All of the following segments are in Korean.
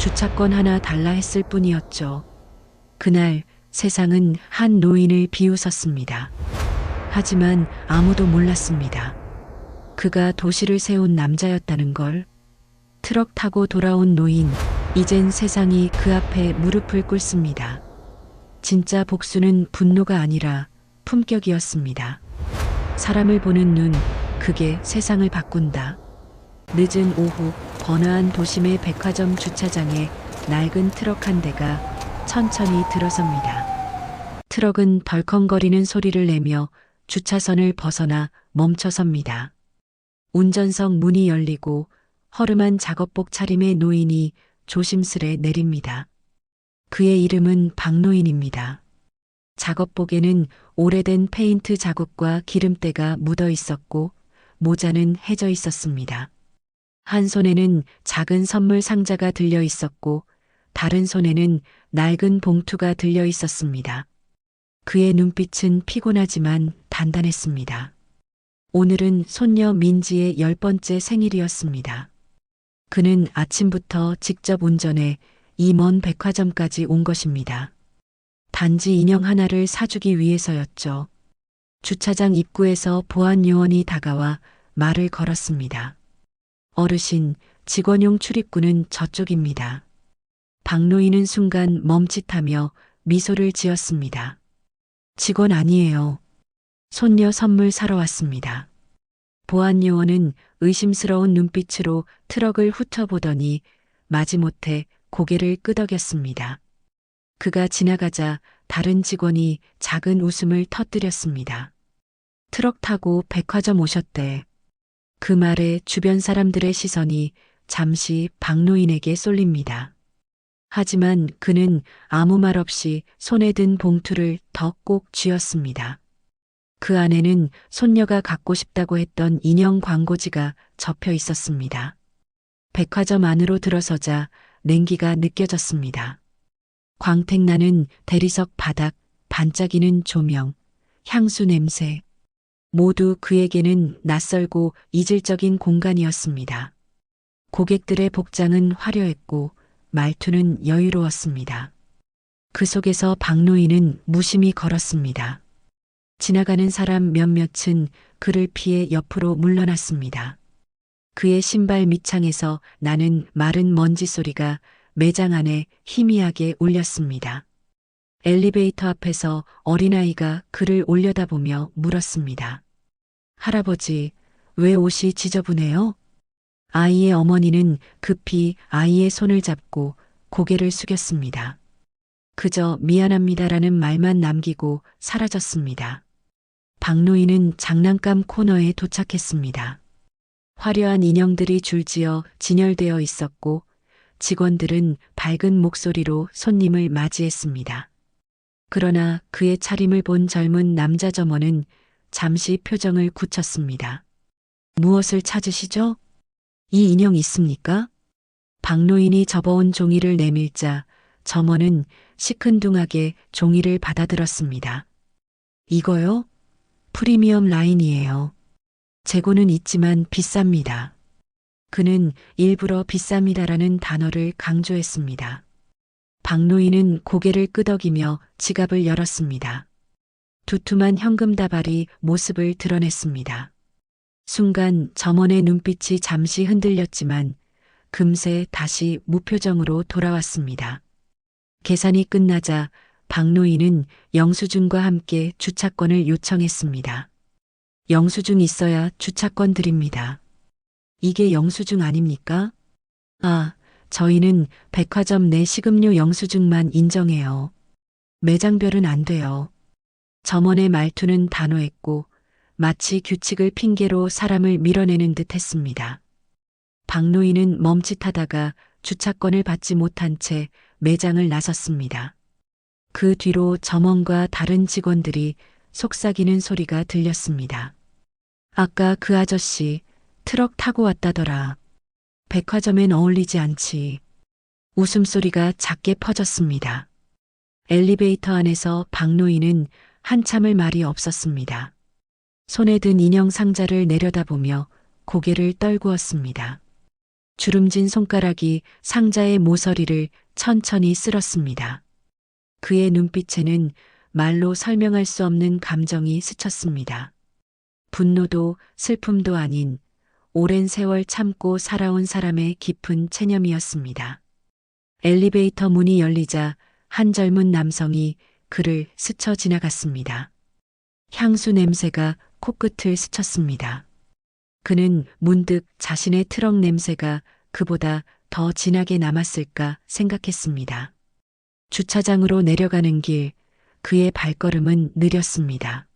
주차권 하나 달라 했을 뿐이었죠. 그날 세상은 한 노인을 비웃었습니다. 하지만 아무도 몰랐습니다. 그가 도시를 세운 남자였다는 걸. 트럭 타고 돌아온 노인, 이젠 세상이 그 앞에 무릎을 꿇습니다. 진짜 복수는 분노가 아니라 품격이었습니다. 사람을 보는 눈, 그게 세상을 바꾼다. 늦은 오후 번화한 도심의 백화점 주차장에 낡은 트럭 한 대가 천천히 들어섭니다. 트럭은 덜컹거리는 소리를 내며 주차선을 벗어나 멈춰섭니다. 운전석 문이 열리고 허름한 작업복 차림의 노인이 조심스레 내립니다. 그의 이름은 박노인입니다. 작업복에는 오래된 페인트 자국과 기름때가 묻어 있었고 모자는 해져 있었습니다. 한 손에는 작은 선물 상자가 들려 있었고 다른 손에는 낡은 봉투가 들려 있었습니다. 그의 눈빛은 피곤하지만 단단했습니다. 오늘은 손녀 민지의 10번째 생일이었습니다. 그는 아침부터 직접 운전해 이 먼 백화점까지 온 것입니다. 단지 인형 하나를 사주기 위해서였죠. 주차장 입구에서 보안 요원이 다가와 말을 걸었습니다. 어르신, 직원용 출입구는 저쪽입니다. 박노인은 순간 멈칫하며 미소를 지었습니다. 직원 아니에요. 손녀 선물 사러 왔습니다. 보안 요원은 의심스러운 눈빛으로 트럭을 훑어보더니 마지못해 고개를 끄덕였습니다. 그가 지나가자 다른 직원이 작은 웃음을 터뜨렸습니다. 트럭 타고 백화점 오셨대. 그 말에 주변 사람들의 시선이 잠시 박노인에게 쏠립니다. 하지만 그는 아무 말 없이 손에 든 봉투를 더 꼭 쥐었습니다. 그 안에는 손녀가 갖고 싶다고 했던 인형 광고지가 접혀 있었습니다. 백화점 안으로 들어서자 냉기가 느껴졌습니다. 광택나는 대리석 바닥, 반짝이는 조명, 향수 냄새. 모두 그에게는 낯설고 이질적인 공간이었습니다. 고객들의 복장은 화려했고 말투는 여유로웠습니다. 그 속에서 박노인은 무심히 걸었습니다. 지나가는 사람 몇몇은 그를 피해 옆으로 물러났습니다. 그의 신발 밑창에서 나는 마른 먼지 소리가 매장 안에 희미하게 울렸습니다. 엘리베이터 앞에서 어린아이가 그를 올려다보며 물었습니다. 할아버지, 왜 옷이 지저분해요? 아이의 어머니는 급히 아이의 손을 잡고 고개를 숙였습니다. 그저 미안합니다라는 말만 남기고 사라졌습니다. 박노인은 장난감 코너에 도착했습니다. 화려한 인형들이 줄지어 진열되어 있었고 직원들은 밝은 목소리로 손님을 맞이했습니다. 그러나 그의 차림을 본 젊은 남자 점원은 잠시 표정을 굳혔습니다. 무엇을 찾으시죠? 이 인형 있습니까? 박노인이 접어온 종이를 내밀자 점원은 시큰둥하게 종이를 받아들었습니다. 이거요? 프리미엄 라인이에요. 재고는 있지만 비쌉니다. 그는 일부러 비쌉니다라는 단어를 강조했습니다. 박노인은 고개를 끄덕이며 지갑을 열었습니다. 두툼한 현금 다발이 모습을 드러냈습니다. 순간 점원의 눈빛이 잠시 흔들렸지만 금세 다시 무표정으로 돌아왔습니다. 계산이 끝나자 박노인은 영수증과 함께 주차권을 요청했습니다. 영수증 있어야 주차권 드립니다. 이게 영수증 아닙니까? 아, 저희는 백화점 내 식음료 영수증만 인정해요. 매장별은 안 돼요. 점원의 말투는 단호했고 마치 규칙을 핑계로 사람을 밀어내는 듯 했습니다. 박노인은 멈칫하다가 주차권을 받지 못한 채 매장을 나섰습니다. 그 뒤로 점원과 다른 직원들이 속삭이는 소리가 들렸습니다. 아까 그 아저씨 트럭 타고 왔다더라. 백화점엔 어울리지 않지. 웃음소리가 작게 퍼졌습니다. 엘리베이터 안에서 박노인은 한참을 말이 없었습니다. 손에 든 인형 상자를 내려다보며 고개를 떨구었습니다. 주름진 손가락이 상자의 모서리를 천천히 쓸었습니다. 그의 눈빛에는 말로 설명할 수 없는 감정이 스쳤습니다. 분노도 슬픔도 아닌 오랜 세월 참고 살아온 사람의 깊은 체념이었습니다. 엘리베이터 문이 열리자 한 젊은 남성이 그를 스쳐 지나갔습니다. 향수 냄새가 코끝을 스쳤습니다. 그는 문득 자신의 트럭 냄새가 그보다 더 진하게 남았을까 생각했습니다. 주차장으로 내려가는 길, 그의 발걸음은 느렸습니다.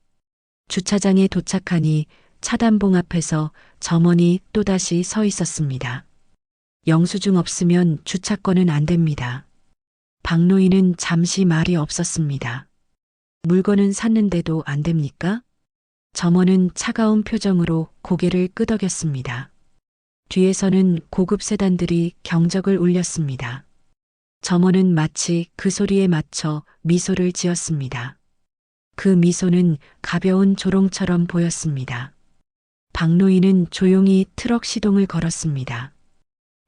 주차장에 도착하니 차단봉 앞에서 점원이 또다시 서 있었습니다. 영수증 없으면 주차권은 안 됩니다. 박노인은 잠시 말이 없었습니다. 물건은 샀는데도 안 됩니까? 점원은 차가운 표정으로 고개를 끄덕였습니다. 뒤에서는 고급 세단들이 경적을 울렸습니다. 점원은 마치 그 소리에 맞춰 미소를 지었습니다. 그 미소는 가벼운 조롱처럼 보였습니다. 박노인은 조용히 트럭 시동을 걸었습니다.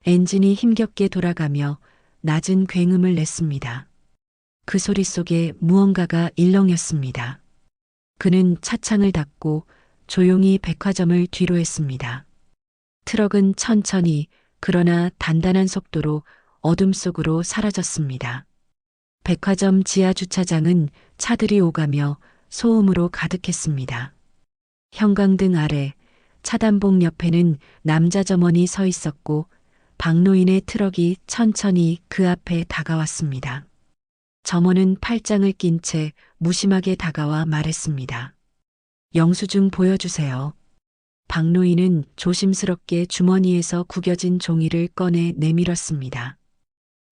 엔진이 힘겹게 돌아가며 낮은 굉음을 냈습니다. 그 소리 속에 무언가가 일렁였습니다. 그는 차창을 닫고 조용히 백화점을 뒤로 했습니다. 트럭은 천천히 그러나 단단한 속도로 어둠 속으로 사라졌습니다. 백화점 지하 주차장은 차들이 오가며 소음으로 가득했습니다. 형광등 아래 차단봉 옆에는 남자 점원이 서 있었고 박노인의 트럭이 천천히 그 앞에 다가왔습니다. 점원은 팔짱을 낀 채 무심하게 다가와 말했습니다. 영수증 보여주세요. 박노인은 조심스럽게 주머니에서 구겨진 종이를 꺼내 내밀었습니다.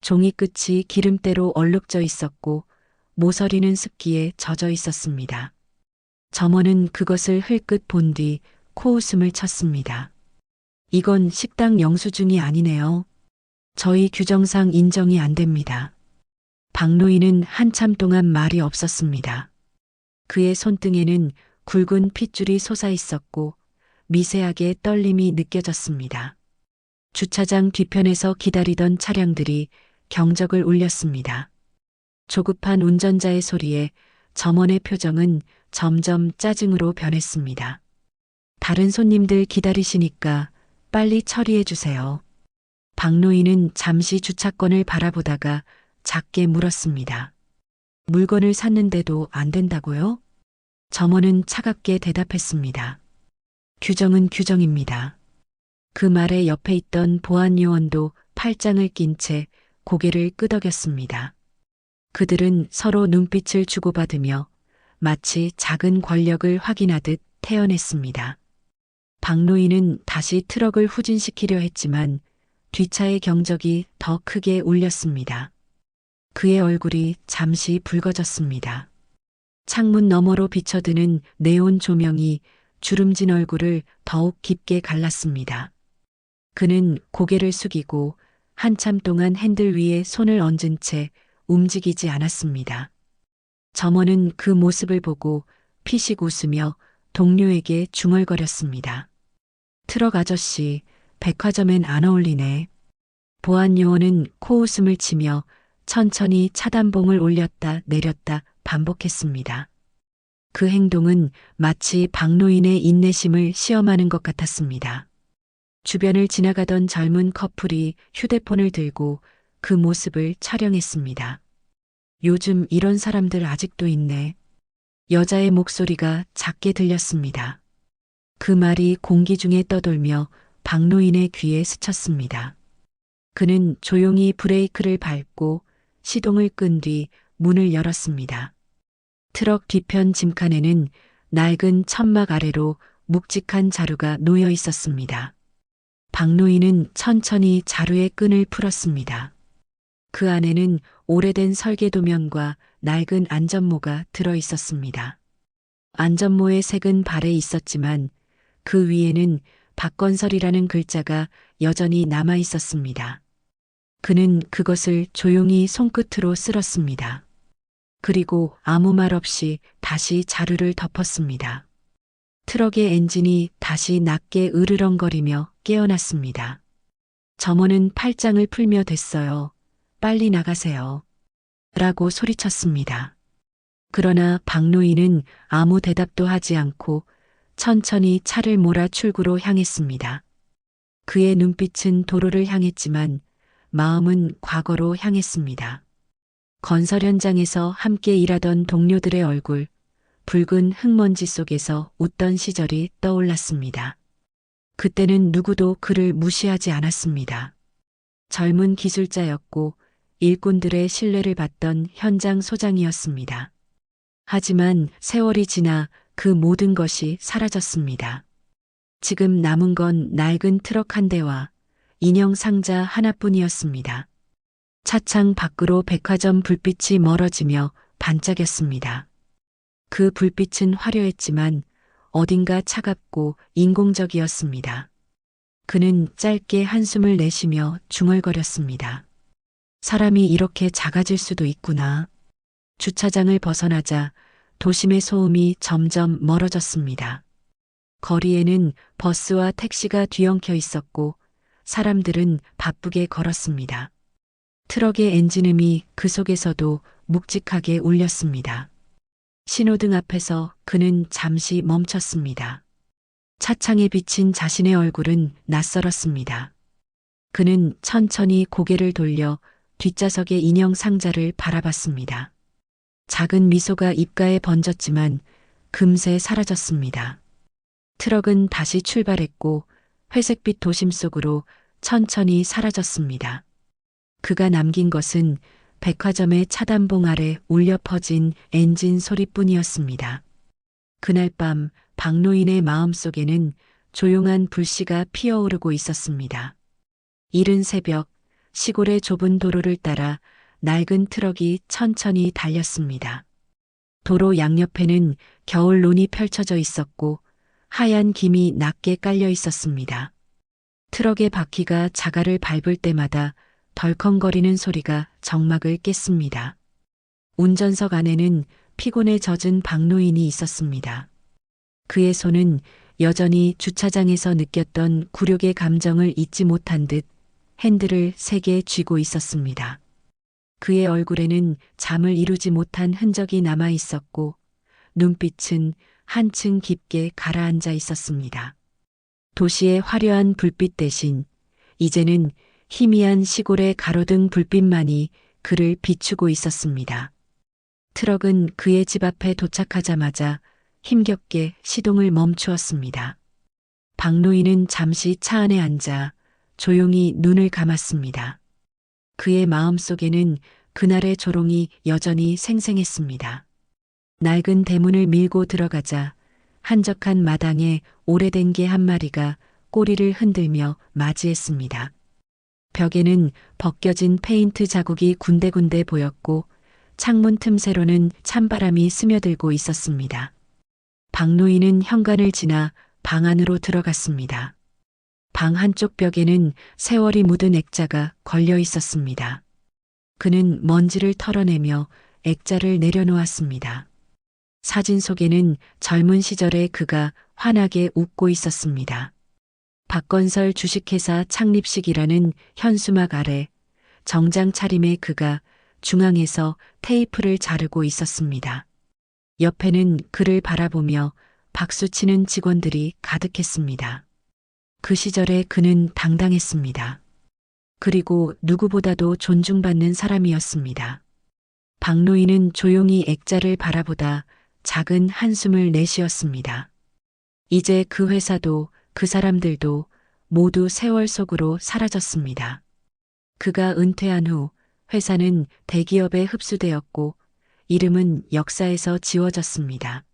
종이 끝이 기름때로 얼룩져 있었고 모서리는 습기에 젖어 있었습니다. 점원은 그것을 흘끗 본 뒤 코웃음을 쳤습니다. 이건 식당 영수증이 아니네요. 저희 규정상 인정이 안 됩니다. 박노인은 한참 동안 말이 없었습니다. 그의 손등에는 굵은 핏줄이 솟아 있었고 미세하게 떨림이 느껴졌습니다. 주차장 뒤편에서 기다리던 차량들이 경적을 울렸습니다. 조급한 운전자의 소리에 점원의 표정은 점점 짜증으로 변했습니다. 다른 손님들 기다리시니까 빨리 처리해 주세요. 박노인은 잠시 주차권을 바라보다가 작게 물었습니다. 물건을 샀는데도 안 된다고요? 점원은 차갑게 대답했습니다. 규정은 규정입니다. 그 말에 옆에 있던 보안 요원도 팔짱을 낀 채 고개를 끄덕였습니다. 그들은 서로 눈빛을 주고받으며 마치 작은 권력을 확인하듯 태연했습니다. 박노인은 다시 트럭을 후진시키려 했지만 뒷차의 경적이 더 크게 울렸습니다. 그의 얼굴이 잠시 붉어졌습니다. 창문 너머로 비춰드는 네온 조명이 주름진 얼굴을 더욱 깊게 갈랐습니다. 그는 고개를 숙이고 한참 동안 핸들 위에 손을 얹은 채 움직이지 않았습니다. 점원은 그 모습을 보고 피식 웃으며 동료에게 중얼거렸습니다. 트럭 아저씨, 백화점엔 안 어울리네. 보안 요원은 코웃음을 치며 천천히 차단봉을 올렸다 내렸다 반복했습니다. 그 행동은 마치 박노인의 인내심을 시험하는 것 같았습니다. 주변을 지나가던 젊은 커플이 휴대폰을 들고 그 모습을 촬영했습니다. 요즘 이런 사람들 아직도 있네. 여자의 목소리가 작게 들렸습니다. 그 말이 공기 중에 떠돌며 박노인의 귀에 스쳤습니다. 그는 조용히 브레이크를 밟고 시동을 끈 뒤 문을 열었습니다. 트럭 뒤편 짐칸에는 낡은 천막 아래로 묵직한 자루가 놓여 있었습니다. 박노인은 천천히 자루의 끈을 풀었습니다. 그 안에는 오래된 설계도면과 낡은 안전모가 들어 있었습니다. 안전모의 색은 발에 있었지만 그 위에는 박건설이라는 글자가 여전히 남아 있었습니다. 그는 그것을 조용히 손끝으로 쓸었습니다. 그리고 아무 말 없이 다시 자루를 덮었습니다. 트럭의 엔진이 다시 낮게 으르렁거리며 깨어났습니다. 점원은 팔짱을 풀며 됐어요. 빨리 나가세요. 라고 소리쳤습니다. 그러나 박노인은 아무 대답도 하지 않고 천천히 차를 몰아 출구로 향했습니다. 그의 눈빛은 도로를 향했지만 마음은 과거로 향했습니다. 건설 현장에서 함께 일하던 동료들의 얼굴, 붉은 흙먼지 속에서 웃던 시절이 떠올랐습니다. 그때는 누구도 그를 무시하지 않았습니다. 젊은 기술자였고 일꾼들의 신뢰를 받던 현장 소장이었습니다. 하지만 세월이 지나 그 모든 것이 사라졌습니다. 지금 남은 건 낡은 트럭 한 대와 인형 상자 하나뿐이었습니다. 차창 밖으로 백화점 불빛이 멀어지며 반짝였습니다. 그 불빛은 화려했지만 어딘가 차갑고 인공적이었습니다. 그는 짧게 한숨을 내쉬며 중얼거렸습니다. 사람이 이렇게 작아질 수도 있구나. 주차장을 벗어나자 도심의 소음이 점점 멀어졌습니다. 거리에는 버스와 택시가 뒤엉켜 있었고 사람들은 바쁘게 걸었습니다. 트럭의 엔진음이 그 속에서도 묵직하게 울렸습니다. 신호등 앞에서 그는 잠시 멈췄습니다. 차창에 비친 자신의 얼굴은 낯설었습니다. 그는 천천히 고개를 돌려 뒷좌석의 인형 상자를 바라봤습니다. 작은 미소가 입가에 번졌지만 금세 사라졌습니다. 트럭은 다시 출발했고 회색빛 도심 속으로 천천히 사라졌습니다. 그가 남긴 것은 백화점의 차단봉 아래 울려 퍼진 엔진 소리뿐이었습니다. 그날 밤 박노인의 마음속에는 조용한 불씨가 피어오르고 있었습니다. 이른 새벽 시골의 좁은 도로를 따라 낡은 트럭이 천천히 달렸습니다. 도로 양옆에는 겨울론이 펼쳐져 있었고 하얀 김이 낮게 깔려 있었습니다. 트럭의 바퀴가 자갈을 밟을 때마다 덜컹거리는 소리가 정막을 깼습니다. 운전석 안에는 피곤에 젖은 박노인이 있었습니다. 그의 손은 여전히 주차장에서 느꼈던 굴욕의 감정을 잊지 못한 듯 핸들을 세게 쥐고 있었습니다. 그의 얼굴에는 잠을 이루지 못한 흔적이 남아 있었고 눈빛은 한층 깊게 가라앉아 있었습니다. 도시의 화려한 불빛 대신 이제는 희미한 시골의 가로등 불빛만이 그를 비추고 있었습니다. 트럭은 그의 집 앞에 도착하자마자 힘겹게 시동을 멈추었습니다. 박노인은 잠시 차 안에 앉아 조용히 눈을 감았습니다. 그의 마음속에는 그날의 조롱이 여전히 생생했습니다. 낡은 대문을 밀고 들어가자 한적한 마당에 오래된 개 한 마리가 꼬리를 흔들며 맞이했습니다. 벽에는 벗겨진 페인트 자국이 군데군데 보였고 창문 틈새로는 찬바람이 스며들고 있었습니다. 박노인은 현관을 지나 방 안으로 들어갔습니다. 방 한쪽 벽에는 세월이 묻은 액자가 걸려 있었습니다. 그는 먼지를 털어내며 액자를 내려놓았습니다. 사진 속에는 젊은 시절의 그가 환하게 웃고 있었습니다. 박건설 주식회사 창립식이라는 현수막 아래 정장 차림의 그가 중앙에서 테이프를 자르고 있었습니다. 옆에는 그를 바라보며 박수치는 직원들이 가득했습니다. 그 시절에 그는 당당했습니다. 그리고 누구보다도 존중받는 사람이었습니다. 박노인은 조용히 액자를 바라보다 작은 한숨을 내쉬었습니다. 이제 그 회사도 그 사람들도 모두 세월 속으로 사라졌습니다. 그가 은퇴한 후 회사는 대기업에 흡수되었고 이름은 역사에서 지워졌습니다.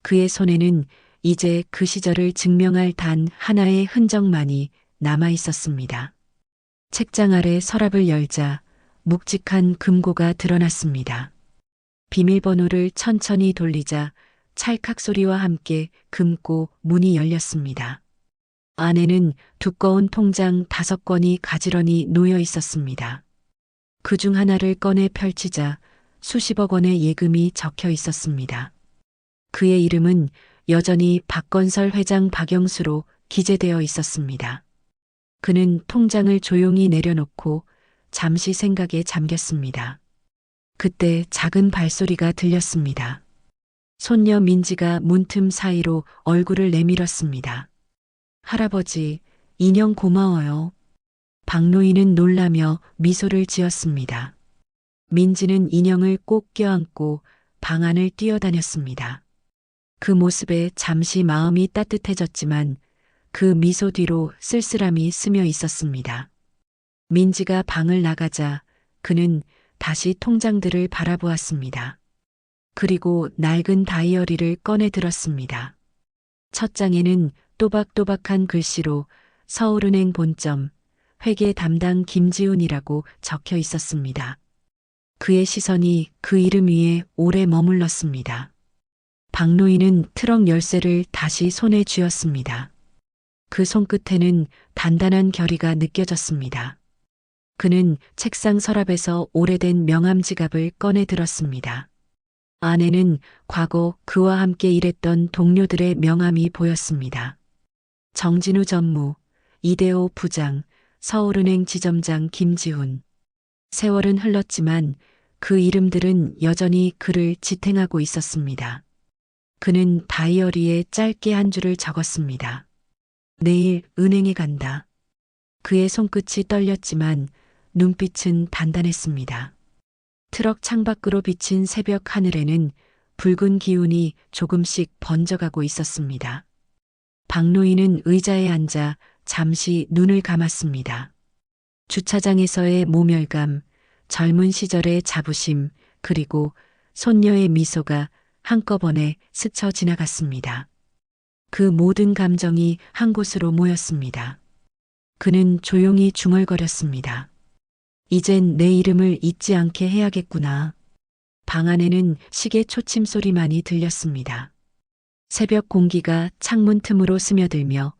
그의 손에는 이제 그 시절을 증명할 단 하나의 흔적만이 남아 있었습니다. 책장 아래 서랍을 열자 묵직한 금고가 드러났습니다. 비밀번호를 천천히 돌리자 찰칵 소리와 함께 금고 문이 열렸습니다. 안에는 두꺼운 통장 5건이 가지런히 놓여 있었습니다. 그중 하나를 꺼내 펼치자 수십억 원의 예금이 적혀 있었습니다. 그의 이름은 여전히 박건설 회장 박영수로 기재되어 있었습니다. 그는 통장을 조용히 내려놓고 잠시 생각에 잠겼습니다. 그때 작은 발소리가 들렸습니다. 손녀 민지가 문틈 사이로 얼굴을 내밀었습니다. 할아버지, 인형 고마워요. 박노인은 놀라며 미소를 지었습니다. 민지는 인형을 꼭 껴안고 방 안을 뛰어다녔습니다. 그 모습에 잠시 마음이 따뜻해졌지만 그 미소 뒤로 쓸쓸함이 스며 있었습니다. 민지가 방을 나가자 그는 다시 통장들을 바라보았습니다. 그리고 낡은 다이어리를 꺼내 들었습니다. 첫 장에는 또박또박한 글씨로 서울은행 본점, 회계 담당 김지훈이라고 적혀 있었습니다. 그의 시선이 그 이름 위에 오래 머물렀습니다. 박노인은 트럭 열쇠를 다시 손에 쥐었습니다. 그 손끝에는 단단한 결의가 느껴졌습니다. 그는 책상 서랍에서 오래된 명함 지갑을 꺼내 들었습니다. 안에는 과거 그와 함께 일했던 동료들의 명함이 보였습니다. 정진우 전무, 이대호 부장, 서울은행 지점장 김지훈. 세월은 흘렀지만 그 이름들은 여전히 그를 지탱하고 있었습니다. 그는 다이어리에 짧게 한 줄을 적었습니다. 내일 은행에 간다. 그의 손끝이 떨렸지만 눈빛은 단단했습니다. 트럭 창밖으로 비친 새벽 하늘에는 붉은 기운이 조금씩 번져가고 있었습니다. 박노인은 의자에 앉아 잠시 눈을 감았습니다. 주차장에서의 모멸감, 젊은 시절의 자부심, 그리고 손녀의 미소가 한꺼번에 스쳐 지나갔습니다. 그 모든 감정이 한 곳으로 모였습니다. 그는 조용히 중얼거렸습니다. 이젠 내 이름을 잊지 않게 해야겠구나. 방 안에는 시계 초침 소리만이 들렸습니다. 새벽 공기가 창문 틈으로 스며들며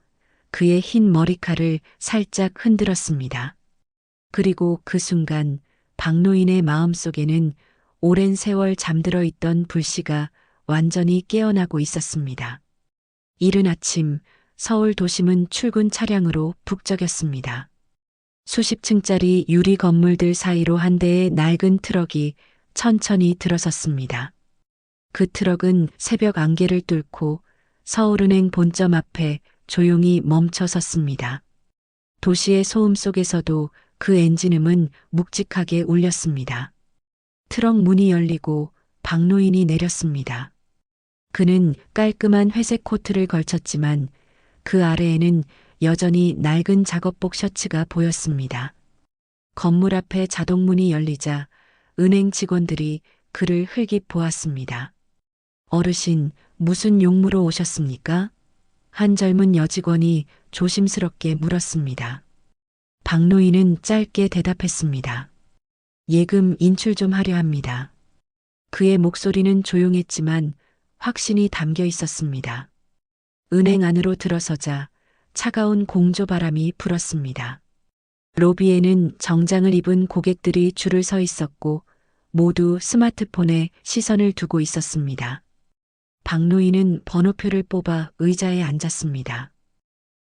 그의 흰 머리칼을 살짝 흔들었습니다. 그리고 그 순간 박노인의 마음속에는 오랜 세월 잠들어 있던 불씨가 완전히 깨어나고 있었습니다. 이른 아침 서울 도심은 출근 차량으로 북적였습니다. 수십 층짜리 유리 건물들 사이로 한 대의 낡은 트럭이 천천히 들어섰습니다. 그 트럭은 새벽 안개를 뚫고 서울은행 본점 앞에 조용히 멈춰 섰습니다. 도시의 소음 속에서도 그 엔진음은 묵직하게 울렸습니다. 트럭 문이 열리고 박노인이 내렸습니다. 그는 깔끔한 회색 코트를 걸쳤지만 그 아래에는 여전히 낡은 작업복 셔츠가 보였습니다. 건물 앞에 자동문이 열리자 은행 직원들이 그를 흘깃 보았습니다. 어르신, 무슨 용무로 오셨습니까? 한 젊은 여직원이 조심스럽게 물었습니다. 박노인은 짧게 대답했습니다. 예금 인출 좀 하려 합니다. 그의 목소리는 조용했지만 확신이 담겨 있었습니다. 은행 안으로 들어서자 차가운 공조 바람이 불었습니다. 로비에는 정장을 입은 고객들이 줄을 서 있었고 모두 스마트폰에 시선을 두고 있었습니다. 박노인은 번호표를 뽑아 의자에 앉았습니다.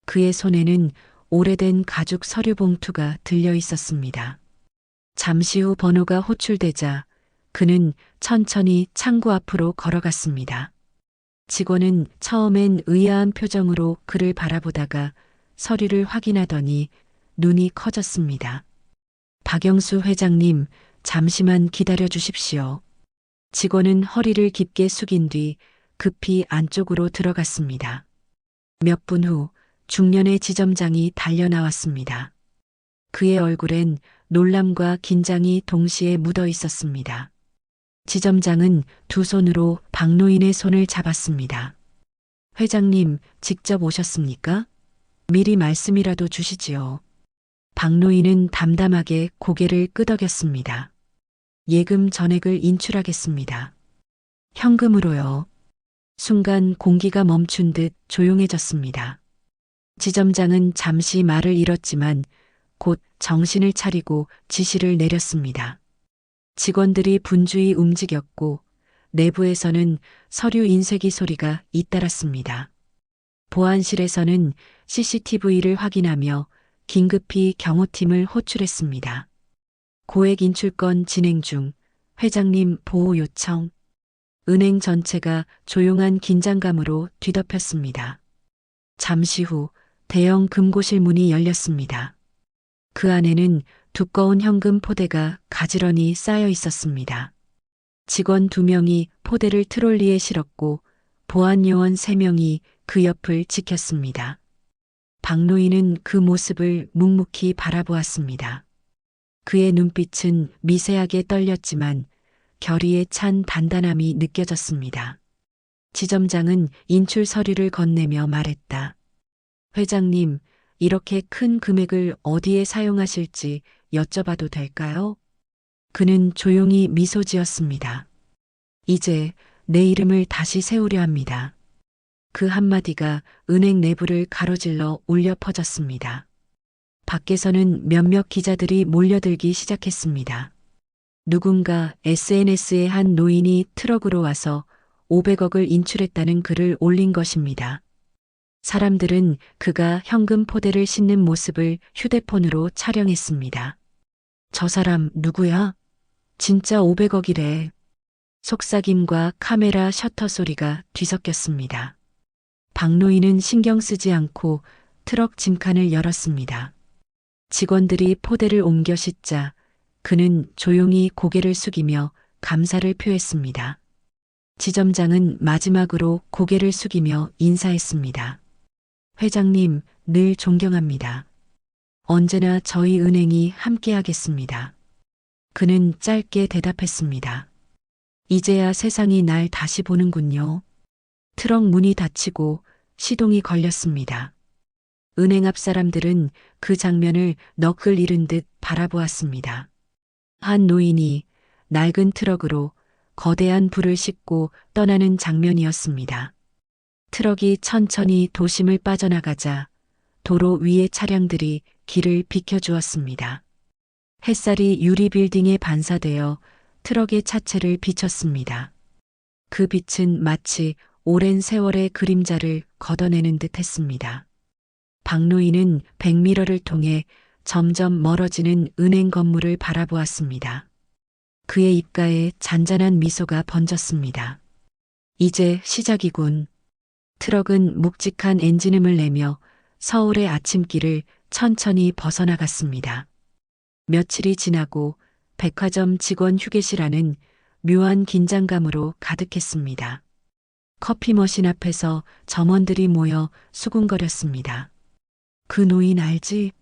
그의 손에는 오래된 가죽 서류 봉투가 들려 있었습니다. 잠시 후 번호가 호출되자 그는 천천히 창구 앞으로 걸어갔습니다. 직원은 처음엔 의아한 표정으로 그를 바라보다가 서류를 확인하더니 눈이 커졌습니다. 박영수 회장님, 잠시만 기다려 주십시오. 직원은 허리를 깊게 숙인 뒤 급히 안쪽으로 들어갔습니다. 몇 분 후 중년의 지점장이 달려 나왔습니다. 그의 얼굴엔 놀람과 긴장이 동시에 묻어 있었습니다. 지점장은 두 손으로 박노인의 손을 잡았습니다. 회장님, 직접 오셨습니까? 미리 말씀이라도 주시지요. 박노인은 담담하게 고개를 끄덕였습니다. 예금 전액을 인출하겠습니다. 현금으로요. 순간 공기가 멈춘 듯 조용해졌습니다. 지점장은 잠시 말을 잃었지만 곧 정신을 차리고 지시를 내렸습니다. 직원들이 분주히 움직였고 내부에서는 서류 인쇄기 소리가 잇따랐습니다. 보안실에서는 CCTV를 확인하며 긴급히 경호팀을 호출했습니다. 고액 인출건 진행 중, 회장님 보호 요청. 은행 전체가 조용한 긴장감으로 뒤덮였습니다. 잠시 후 대형 금고실 문이 열렸습니다. 그 안에는 두꺼운 현금 포대가 가지런히 쌓여 있었습니다. 직원 2명이 포대를 트롤리에 실었고 보안 요원 3명이 그 옆을 지켰습니다. 박노인은 그 모습을 묵묵히 바라보았습니다. 그의 눈빛은 미세하게 떨렸지만 결의에 찬 단단함이 느껴졌습니다. 지점장은 인출 서류를 건네며 말했다. 회장님, 이렇게 큰 금액을 어디에 사용하실지 여쭤봐도 될까요? 그는 조용히 미소 지었습니다. 이제 내 이름을 다시 세우려 합니다. 그 한마디가 은행 내부를 가로질러 울려 퍼졌습니다. 밖에서는 몇몇 기자들이 몰려들기 시작했습니다. 누군가 SNS에 한 노인이 트럭으로 와서 500억을 인출했다는 글을 올린 것입니다. 사람들은 그가 현금 포대를 싣는 모습을 휴대폰으로 촬영했습니다. 저 사람 누구야? 진짜 500억이래. 속삭임과 카메라 셔터 소리가 뒤섞였습니다. 박노인은 신경 쓰지 않고 트럭 짐칸을 열었습니다. 직원들이 포대를 옮겨 싣자 그는 조용히 고개를 숙이며 감사를 표했습니다. 지점장은 마지막으로 고개를 숙이며 인사했습니다. 회장님, 늘 존경합니다. 언제나 저희 은행이 함께하겠습니다. 그는 짧게 대답했습니다. 이제야 세상이 날 다시 보는군요. 트럭 문이 닫히고 시동이 걸렸습니다. 은행 앞 사람들은 그 장면을 넋을 잃은 듯 바라보았습니다. 한 노인이 낡은 트럭으로 거대한 불을 싣고 떠나는 장면이었습니다. 트럭이 천천히 도심을 빠져나가자 도로 위의 차량들이 길을 비켜주었습니다. 햇살이 유리 빌딩에 반사되어 트럭의 차체를 비쳤습니다. 그 빛은 마치 오랜 세월의 그림자를 걷어내는 듯 했습니다. 박노인은 백미러를 통해 점점 멀어지는 은행 건물을 바라보았습니다. 그의 입가에 잔잔한 미소가 번졌습니다. 이제 시작이군. 트럭은 묵직한 엔진음을 내며 서울의 아침길을 천천히 벗어나갔습니다. 며칠이 지나고 백화점 직원 휴게실 안은 묘한 긴장감으로 가득했습니다. 커피 머신 앞에서 점원들이 모여 수군거렸습니다. 그 노인 알지?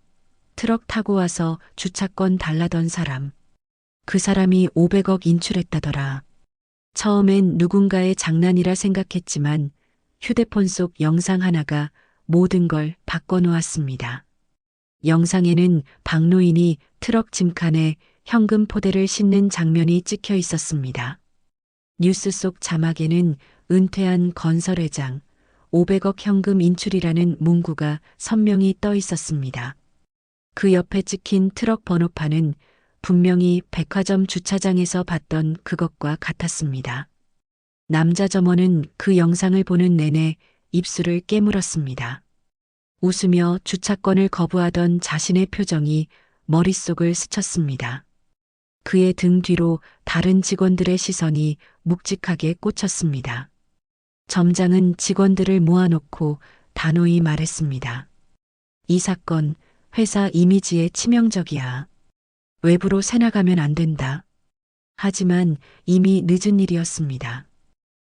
트럭 타고 와서 주차권 달라던 사람. 그 사람이 500억 인출했다더라. 처음엔 누군가의 장난이라 생각했지만 휴대폰 속 영상 하나가 모든 걸 바꿔놓았습니다. 영상에는 박노인이 트럭 짐칸에 현금 포대를 싣는 장면이 찍혀 있었습니다. 뉴스 속 자막에는 은퇴한 건설회장, 500억 현금 인출이라는 문구가 선명히 떠 있었습니다. 그 옆에 찍힌 트럭 번호판은 분명히 백화점 주차장에서 봤던 그것과 같았습니다. 남자 점원은 그 영상을 보는 내내 입술을 깨물었습니다. 웃으며 주차권을 거부하던 자신의 표정이 머릿속을 스쳤습니다. 그의 등 뒤로 다른 직원들의 시선이 묵직하게 꽂혔습니다. 점장은 직원들을 모아놓고 단호히 말했습니다. 이 사건 회사 이미지에 치명적이야. 외부로 새나가면 안 된다. 하지만 이미 늦은 일이었습니다.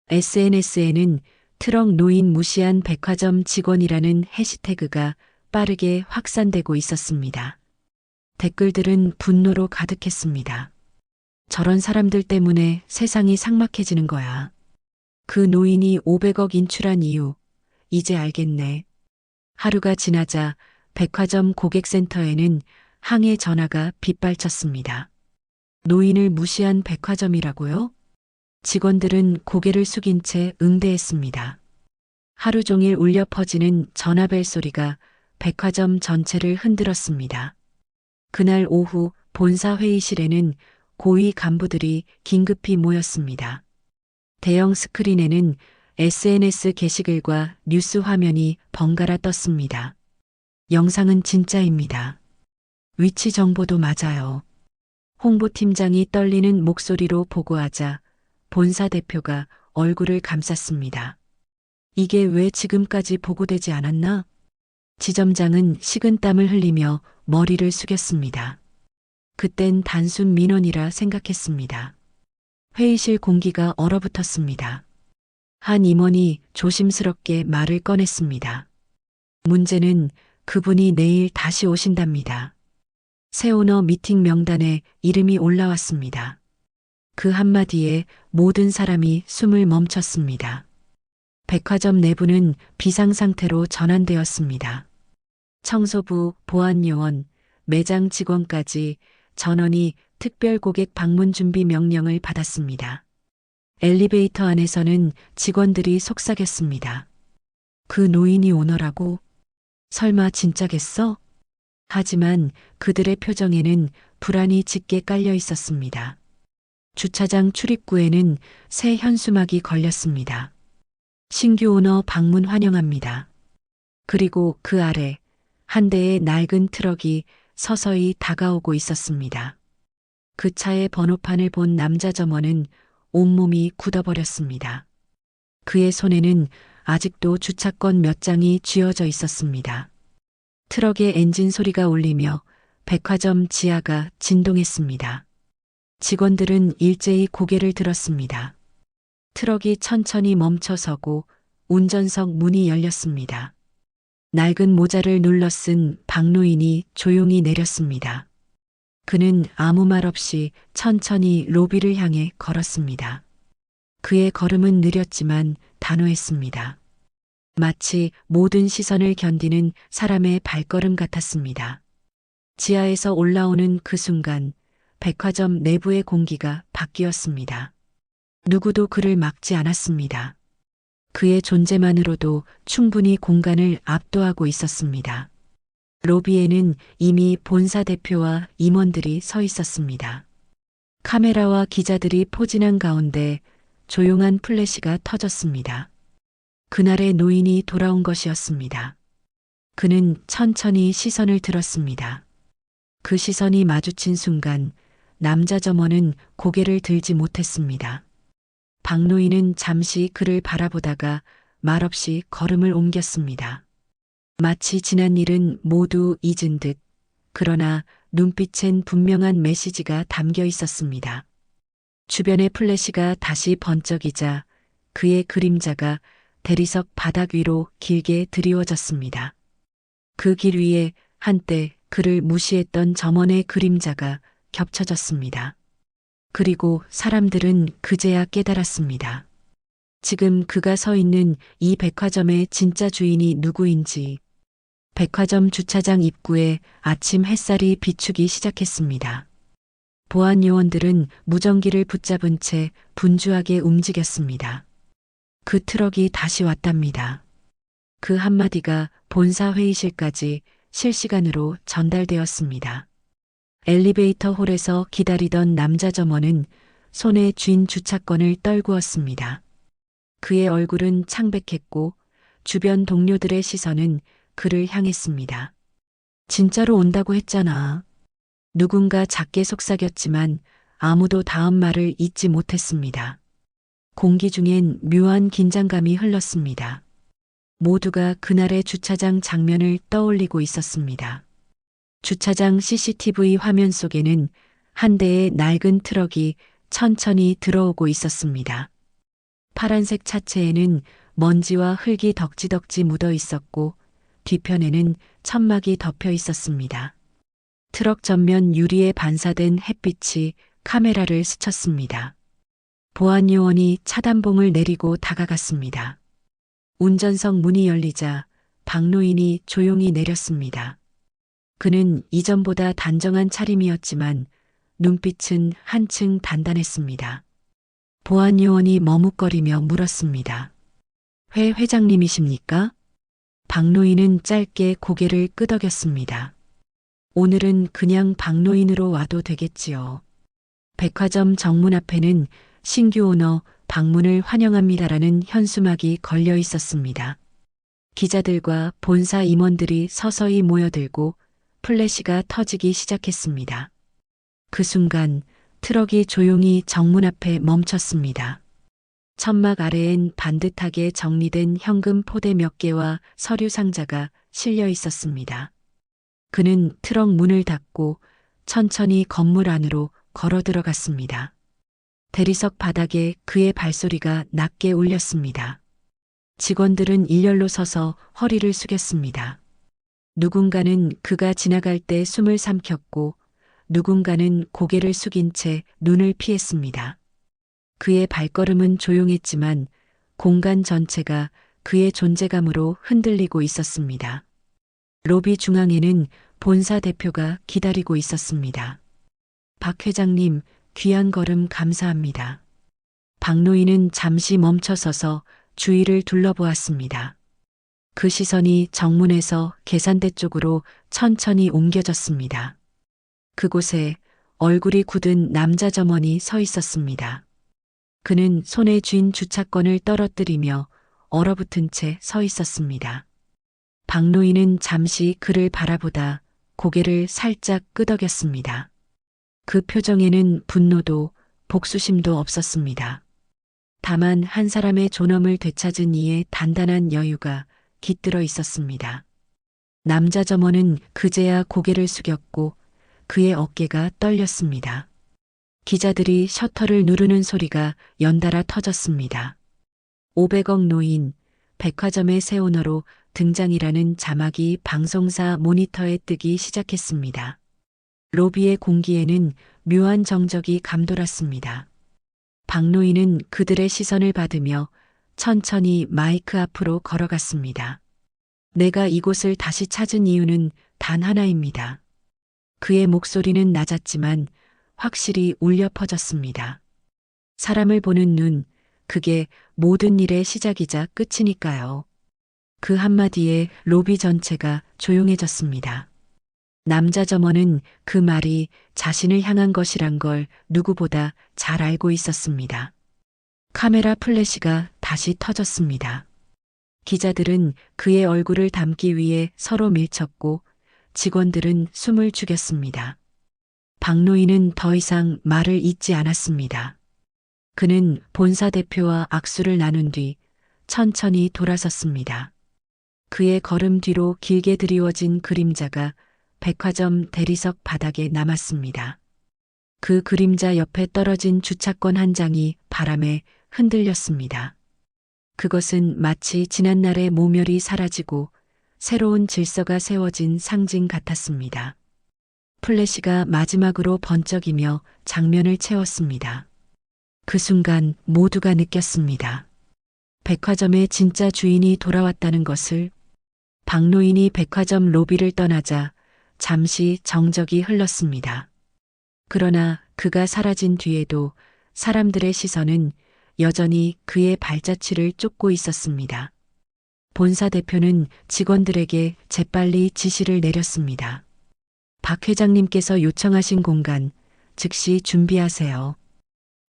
SNS에는 트럭 노인 무시한 백화점 직원이라는 해시태그가 빠르게 확산되고 있었습니다. 댓글들은 분노로 가득했습니다. 저런 사람들 때문에 세상이 삭막해지는 거야. 그 노인이 500억 인출한 이유, 이제 알겠네. 하루가 지나자 백화점 고객센터에는 항해 전화가 빗발쳤습니다. 노인을 무시한 백화점이라고요? 직원들은 고개를 숙인 채 응대했습니다. 하루 종일 울려 퍼지는 전화벨 소리가 백화점 전체를 흔들었습니다. 그날 오후 본사 회의실에는 고위 간부들이 긴급히 모였습니다. 대형 스크린에는 SNS 게시글과 뉴스 화면이 번갈아 떴습니다. 영상은 진짜입니다. 위치 정보도 맞아요. 홍보팀장이 떨리는 목소리로 보고하자 본사 대표가 얼굴을 감쌌습니다. 이게 왜 지금까지 보고되지 않았나? 지점장은 식은땀을 흘리며 머리를 숙였습니다. 그땐 단순 민원이라 생각했습니다. 회의실 공기가 얼어붙었습니다. 한 임원이 조심스럽게 말을 꺼냈습니다. 문제는 그분이 내일 다시 오신답니다. 새 오너 미팅 명단에 이름이 올라왔습니다. 그 한마디에 모든 사람이 숨을 멈췄습니다. 백화점 내부는 비상상태로 전환되었습니다. 청소부, 보안요원, 매장 직원까지 전원이 특별 고객 방문 준비 명령을 받았습니다. 엘리베이터 안에서는 직원들이 속삭였습니다. 그 노인이 오너라고? 설마 진짜겠어? 하지만 그들의 표정에는 불안이 짙게 깔려 있었습니다. 주차장 출입구에는 새 현수막이 걸렸습니다. 신규 오너 방문 환영합니다. 그리고 그 아래 한 대의 낡은 트럭이 서서히 다가오고 있었습니다. 그 차의 번호판을 본 남자 점원은 온몸이 굳어버렸습니다. 그의 손에는 아직도 주차권 몇 장이 쥐어져 있었습니다. 트럭의 엔진 소리가 울리며 백화점 지하가 진동했습니다. 직원들은 일제히 고개를 들었습니다. 트럭이 천천히 멈춰서고 운전석 문이 열렸습니다. 낡은 모자를 눌러 쓴 박노인이 조용히 내렸습니다. 그는 아무 말 없이 천천히 로비를 향해 걸었습니다. 그의 걸음은 느렸지만 단호했습니다. 마치 모든 시선을 견디는 사람의 발걸음 같았습니다. 지하에서 올라오는 그 순간 백화점 내부의 공기가 바뀌었습니다. 누구도 그를 막지 않았습니다. 그의 존재만으로도 충분히 공간을 압도하고 있었습니다. 로비에는 이미 본사 대표와 임원들이 서 있었습니다. 카메라와 기자들이 포진한 가운데 조용한 플래시가 터졌습니다. 그날의 노인이 돌아온 것이었습니다. 그는 천천히 시선을 들었습니다. 그 시선이 마주친 순간 남자 점원은 고개를 들지 못했습니다. 박노인은 잠시 그를 바라보다가 말없이 걸음을 옮겼습니다. 마치 지난 일은 모두 잊은 듯, 그러나 눈빛엔 분명한 메시지가 담겨 있었습니다. 주변의 플래시가 다시 번쩍이자 그의 그림자가 대리석 바닥 위로 길게 드리워졌습니다. 그 길 위에 한때 그를 무시했던 점원의 그림자가 겹쳐졌습니다. 그리고 사람들은 그제야 깨달았습니다. 지금 그가 서 있는 이 백화점의 진짜 주인이 누구인지. 백화점 주차장 입구에 아침 햇살이 비추기 시작했습니다. 보안 요원들은 무전기를 붙잡은 채 분주하게 움직였습니다. 그 트럭이 다시 왔답니다. 그 한마디가 본사 회의실까지 실시간으로 전달되었습니다. 엘리베이터 홀에서 기다리던 남자 점원은 손에 쥔 주차권을 떨구었습니다. 그의 얼굴은 창백했고 주변 동료들의 시선은 그를 향했습니다. 진짜로 온다고 했잖아. 누군가 작게 속삭였지만 아무도 다음 말을 잊지 못했습니다. 공기 중엔 묘한 긴장감이 흘렀습니다. 모두가 그날의 주차장 장면을 떠올리고 있었습니다. 주차장 CCTV 화면 속에는 한 대의 낡은 트럭이 천천히 들어오고 있었습니다. 파란색 차체에는 먼지와 흙이 덕지덕지 묻어 있었고 뒤편에는 천막이 덮여 있었습니다. 트럭 전면 유리에 반사된 햇빛이 카메라를 스쳤습니다. 보안 요원이 차단봉을 내리고 다가갔습니다. 운전석 문이 열리자 박노인이 조용히 내렸습니다. 그는 이전보다 단정한 차림이었지만 눈빛은 한층 단단했습니다. 보안 요원이 머뭇거리며 물었습니다. 회 회장님이십니까? 박노인은 짧게 고개를 끄덕였습니다. 오늘은 그냥 박노인으로 와도 되겠지요. 백화점 정문 앞에는 신규 오너 방문을 환영합니다라는 현수막이 걸려 있었습니다. 기자들과 본사 임원들이 서서히 모여들고 플래시가 터지기 시작했습니다. 그 순간 트럭이 조용히 정문 앞에 멈췄습니다. 천막 아래엔 반듯하게 정리된 현금 포대 몇 개와 서류 상자가 실려 있었습니다. 그는 트럭 문을 닫고 천천히 건물 안으로 걸어 들어갔습니다. 대리석 바닥에 그의 발소리가 낮게 울렸습니다. 직원들은 일렬로 서서 허리를 숙였습니다. 누군가는 그가 지나갈 때 숨을 삼켰고 누군가는 고개를 숙인 채 눈을 피했습니다. 그의 발걸음은 조용했지만 공간 전체가 그의 존재감으로 흔들리고 있었습니다. 로비 중앙에는 본사 대표가 기다리고 있었습니다. 박 회장님, 귀한 걸음 감사합니다. 박노인은 잠시 멈춰서서 주위를 둘러보았습니다. 그 시선이 정문에서 계산대 쪽으로 천천히 옮겨졌습니다. 그곳에 얼굴이 굳은 남자 점원이 서 있었습니다. 그는 손에 쥔 주차권을 떨어뜨리며 얼어붙은 채 서 있었습니다. 박노인은 잠시 그를 바라보다 고개를 살짝 끄덕였습니다. 그 표정에는 분노도 복수심도 없었습니다. 다만 한 사람의 존엄을 되찾은 이의 단단한 여유가 깃들어 있었습니다. 남자 점원은 그제야 고개를 숙였고 그의 어깨가 떨렸습니다. 기자들이 셔터를 누르는 소리가 연달아 터졌습니다. 500억 노인, 백화점의 새 오너로 등장이라는 자막이 방송사 모니터에 뜨기 시작했습니다. 로비의 공기에는 묘한 정적이 감돌았습니다. 박노인은 그들의 시선을 받으며 천천히 마이크 앞으로 걸어갔습니다. 내가 이곳을 다시 찾은 이유는 단 하나입니다. 그의 목소리는 낮았지만 확실히 울려 퍼졌습니다. 사람을 보는 눈, 그게 모든 일의 시작이자 끝이니까요. 그 한마디에 로비 전체가 조용해졌습니다. 남자 점원은 그 말이 자신을 향한 것이란 걸 누구보다 잘 알고 있었습니다. 카메라 플래시가 다시 터졌습니다. 기자들은 그의 얼굴을 담기 위해 서로 밀쳤고 직원들은 숨을 죽였습니다. 박노인은 더 이상 말을 잇지 않았습니다. 그는 본사 대표와 악수를 나눈 뒤 천천히 돌아섰습니다. 그의 걸음 뒤로 길게 드리워진 그림자가 백화점 대리석 바닥에 남았습니다. 그 그림자 옆에 떨어진 주차권 한 장이 바람에 흔들렸습니다. 그것은 마치 지난날의 모멸이 사라지고 새로운 질서가 세워진 상징 같았습니다. 플래시가 마지막으로 번쩍이며 장면을 채웠습니다. 그 순간 모두가 느꼈습니다. 백화점의 진짜 주인이 돌아왔다는 것을. 박노인이 백화점 로비를 떠나자 잠시 정적이 흘렀습니다. 그러나 그가 사라진 뒤에도 사람들의 시선은 여전히 그의 발자취를 쫓고 있었습니다. 본사 대표는 직원들에게 재빨리 지시를 내렸습니다. 박 회장님께서 요청하신 공간, 즉시 준비하세요.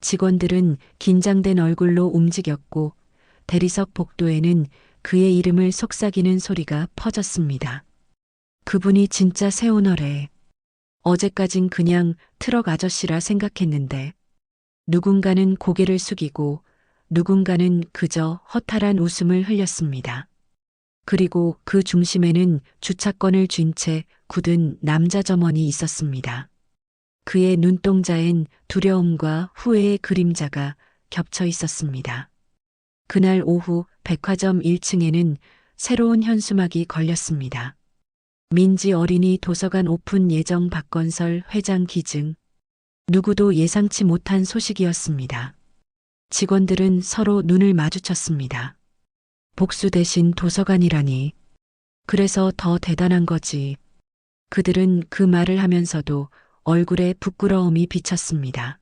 직원들은 긴장된 얼굴로 움직였고 대리석 복도에는 그의 이름을 속삭이는 소리가 퍼졌습니다. 그분이 진짜 새 오너래. 어제까진 그냥 트럭 아저씨라 생각했는데. 누군가는 고개를 숙이고 누군가는 그저 허탈한 웃음을 흘렸습니다. 그리고 그 중심에는 주차권을 쥔 채 굳은 남자 점원이 있었습니다. 그의 눈동자엔 두려움과 후회의 그림자가 겹쳐 있었습니다. 그날 오후 백화점 1층에는 새로운 현수막이 걸렸습니다. 민지 어린이 도서관 오픈 예정 박건설 회장 기증. 누구도 예상치 못한 소식이었습니다. 직원들은 서로 눈을 마주쳤습니다. 복수 대신 도서관이라니. 그래서 더 대단한 거지. 그들은 그 말을 하면서도 얼굴에 부끄러움이 비쳤습니다.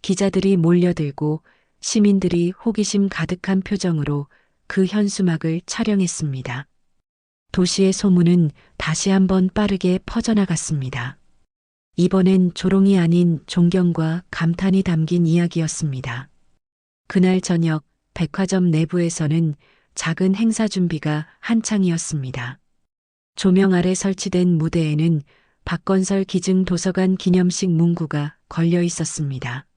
기자들이 몰려들고 시민들이 호기심 가득한 표정으로 그 현수막을 촬영했습니다. 도시의 소문은 다시 한번 빠르게 퍼져나갔습니다. 이번엔 조롱이 아닌 존경과 감탄이 담긴 이야기였습니다. 그날 저녁 백화점 내부에서는 작은 행사 준비가 한창이었습니다. 조명 아래 설치된 무대에는 박건설 기증 도서관 기념식 문구가 걸려 있었습니다.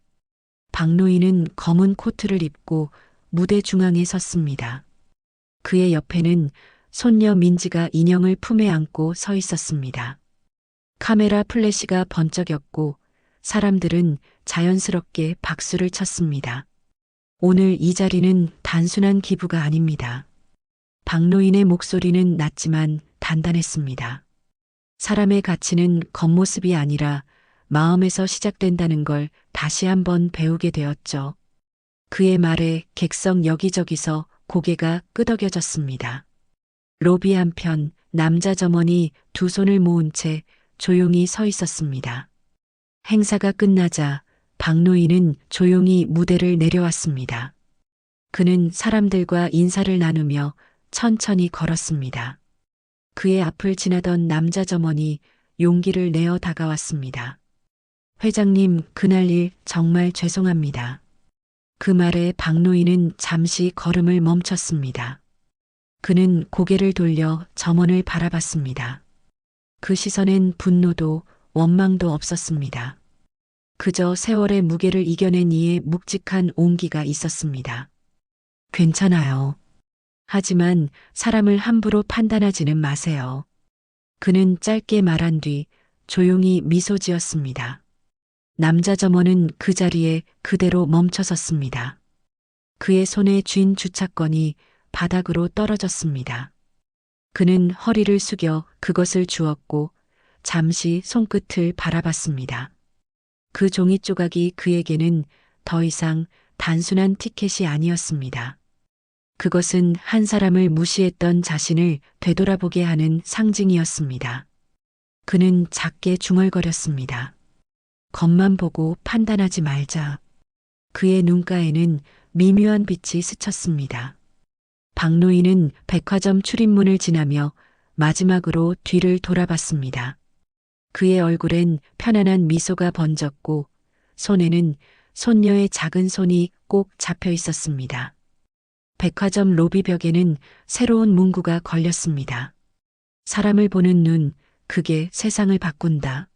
박노인은 검은 코트를 입고 무대 중앙에 섰습니다. 그의 옆에는 손녀 민지가 인형을 품에 안고 서 있었습니다. 카메라 플래시가 번쩍였고 사람들은 자연스럽게 박수를 쳤습니다. 오늘 이 자리는 단순한 기부가 아닙니다. 박노인의 목소리는 낮지만 단단했습니다. 사람의 가치는 겉모습이 아니라 마음에서 시작된다는 걸 다시 한번 배우게 되었죠. 그의 말에 객석 여기저기서 고개가 끄덕여졌습니다. 로비 한편 남자 점원이 두 손을 모은 채 조용히 서 있었습니다. 행사가 끝나자 박노인은 조용히 무대를 내려왔습니다. 그는 사람들과 인사를 나누며 천천히 걸었습니다. 그의 앞을 지나던 남자 점원이 용기를 내어 다가왔습니다. 회장님, 그날 일 정말 죄송합니다. 그 말에 박노인은 잠시 걸음을 멈췄습니다. 그는 고개를 돌려 점원을 바라봤습니다. 그 시선엔 분노도 원망도 없었습니다. 그저 세월의 무게를 이겨낸 이의 묵직한 온기가 있었습니다. 괜찮아요. 하지만 사람을 함부로 판단하지는 마세요. 그는 짧게 말한 뒤 조용히 미소 지었습니다. 남자 점원은 그 자리에 그대로 멈춰섰습니다. 그의 손에 쥔 주차권이 바닥으로 떨어졌습니다. 그는 허리를 숙여 그것을 주었고 잠시 손끝을 바라봤습니다. 그 종이 조각이 그에게는 더 이상 단순한 티켓이 아니었습니다. 그것은 한 사람을 무시했던 자신을 되돌아보게 하는 상징이었습니다. 그는 작게 중얼거렸습니다. 겉만 보고 판단하지 말자. 그의 눈가에는 미묘한 빛이 스쳤습니다. 박노인은 백화점 출입문을 지나며 마지막으로 뒤를 돌아봤습니다. 그의 얼굴엔 편안한 미소가 번졌고 손에는 손녀의 작은 손이 꼭 잡혀 있었습니다. 백화점 로비 벽에는 새로운 문구가 걸렸습니다. 사람을 보는 눈, 그게 세상을 바꾼다.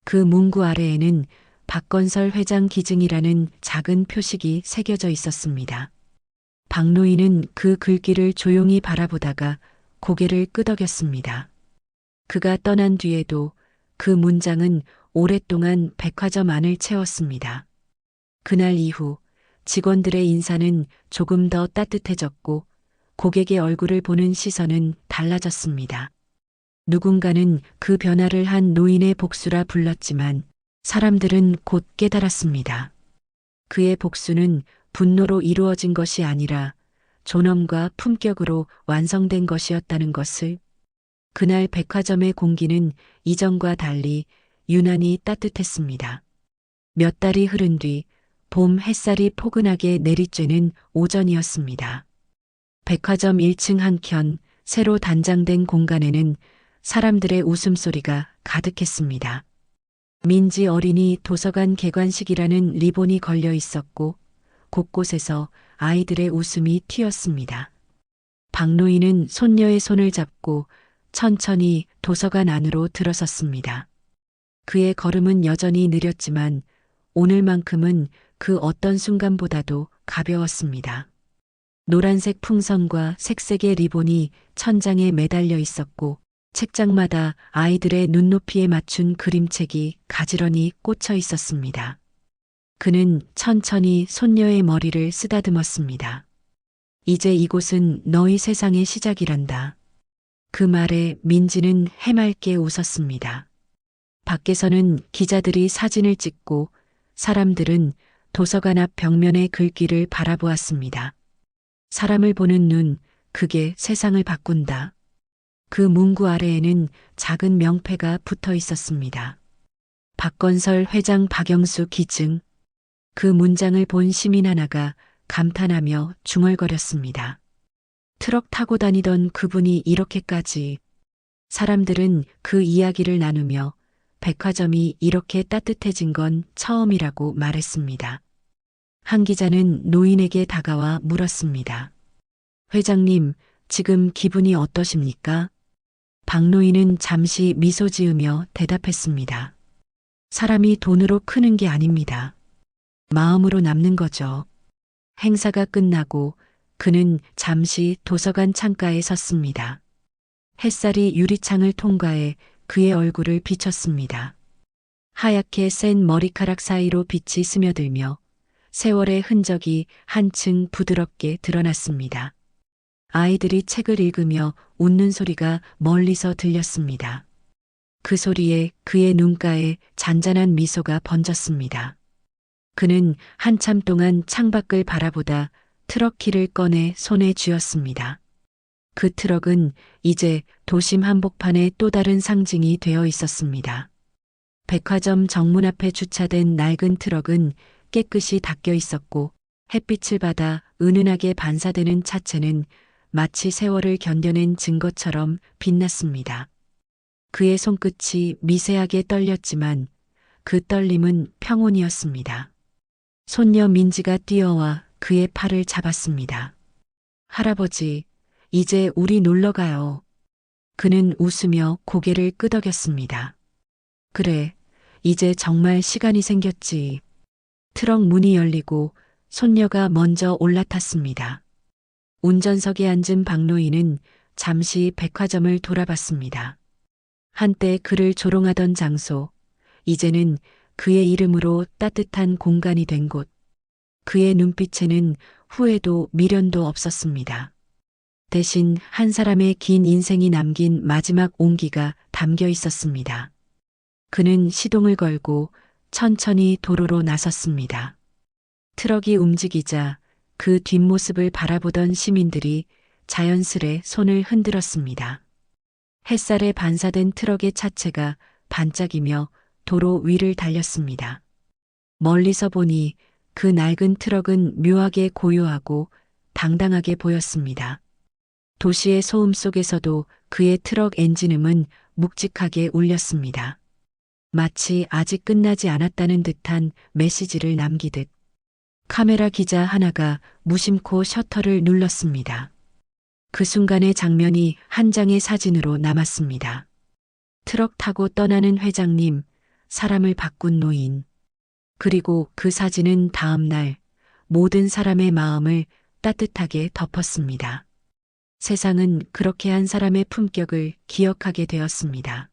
그 문구 아래에는 박건설 회장 기증이라는 작은 표식이 새겨져 있었습니다. 박노인은 그 글귀를 조용히 바라보다가 고개를 끄덕였습니다. 그가 떠난 뒤에도 그 문장은 오랫동안 백화점 안을 채웠습니다. 그날 이후 직원들의 인사는 조금 더 따뜻해졌고 고객의 얼굴을 보는 시선은 달라졌습니다. 누군가는 그 변화를 한 노인의 복수라 불렀지만 사람들은 곧 깨달았습니다. 그의 복수는 분노로 이루어진 것이 아니라 존엄과 품격으로 완성된 것이었다는 것을. 그날 백화점의 공기는 이전과 달리 유난히 따뜻했습니다. 몇 달이 흐른 뒤 봄 햇살이 포근하게 내리쬐는 오전이었습니다. 백화점 1층 한켠 새로 단장된 공간에는 사람들의 웃음소리가 가득했습니다. 민지 어린이 도서관 개관식이라는 리본이 걸려 있었고 곳곳에서 아이들의 웃음이 튀었습니다. 박노인은 손녀의 손을 잡고 천천히 도서관 안으로 들어섰습니다. 그의 걸음은 여전히 느렸지만 오늘만큼은 그 어떤 순간보다도 가벼웠습니다. 노란색 풍선과 색색의 리본이 천장에 매달려 있었고 책장마다 아이들의 눈높이에 맞춘 그림책이 가지런히 꽂혀 있었습니다. 그는 천천히 손녀의 머리를 쓰다듬었습니다. 이제 이곳은 너희 세상의 시작이란다. 그 말에 민지는 해맑게 웃었습니다. 밖에서는 기자들이 사진을 찍고 사람들은 도서관 앞 벽면의 글귀를 바라보았습니다. 사람을 보는 눈, 그게 세상을 바꾼다. 그 문구 아래에는 작은 명패가 붙어 있었습니다. 박건설 회장 박영수 기증. 그 문장을 본 시민 하나가 감탄하며 중얼거렸습니다. 트럭 타고 다니던 그분이 이렇게까지. 사람들은 그 이야기를 나누며 백화점이 이렇게 따뜻해진 건 처음이라고 말했습니다. 한 기자는 노인에게 다가와 물었습니다. 회장님, 지금 기분이 어떠십니까? 박노인은 잠시 미소 지으며 대답했습니다. 사람이 돈으로 크는 게 아닙니다. 마음으로 남는 거죠. 행사가 끝나고 그는 잠시 도서관 창가에 섰습니다. 햇살이 유리창을 통과해 그의 얼굴을 비쳤습니다. 하얗게 센 머리카락 사이로 빛이 스며들며 세월의 흔적이 한층 부드럽게 드러났습니다. 아이들이 책을 읽으며 웃는 소리가 멀리서 들렸습니다. 그 소리에 그의 눈가에 잔잔한 미소가 번졌습니다. 그는 한참 동안 창밖을 바라보다 트럭 키를 꺼내 손에 쥐었습니다. 그 트럭은 이제 도심 한복판의 또 다른 상징이 되어 있었습니다. 백화점 정문 앞에 주차된 낡은 트럭은 깨끗이 닦여 있었고 햇빛을 받아 은은하게 반사되는 차체는 마치 세월을 견뎌낸 증거처럼 빛났습니다. 그의 손끝이 미세하게 떨렸지만 그 떨림은 평온이었습니다. 손녀 민지가 뛰어와 그의 팔을 잡았습니다. 할아버지, 이제 우리 놀러 가요. 그는 웃으며 고개를 끄덕였습니다. 그래, 이제 정말 시간이 생겼지. 트럭 문이 열리고 손녀가 먼저 올라탔습니다. 운전석에 앉은 박노인은 잠시 백화점을 돌아봤습니다. 한때 그를 조롱하던 장소, 이제는 그의 이름으로 따뜻한 공간이 된 곳. 그의 눈빛에는 후회도 미련도 없었습니다. 대신 한 사람의 긴 인생이 남긴 마지막 온기가 담겨 있었습니다. 그는 시동을 걸고 천천히 도로로 나섰습니다. 트럭이 움직이자 그 뒷모습을 바라보던 시민들이 자연스레 손을 흔들었습니다. 햇살에 반사된 트럭의 차체가 반짝이며 도로 위를 달렸습니다. 멀리서 보니 그 낡은 트럭은 묘하게 고요하고 당당하게 보였습니다. 도시의 소음 속에서도 그의 트럭 엔진음은 묵직하게 울렸습니다. 마치 아직 끝나지 않았다는 듯한 메시지를 남기듯. 카메라 기자 하나가 무심코 셔터를 눌렀습니다. 그 순간의 장면이 한 장의 사진으로 남았습니다. 트럭 타고 떠나는 회장님, 사람을 바꾼 노인. 그리고 그 사진은 다음 날 모든 사람의 마음을 따뜻하게 덮었습니다. 세상은 그렇게 한 사람의 품격을 기억하게 되었습니다.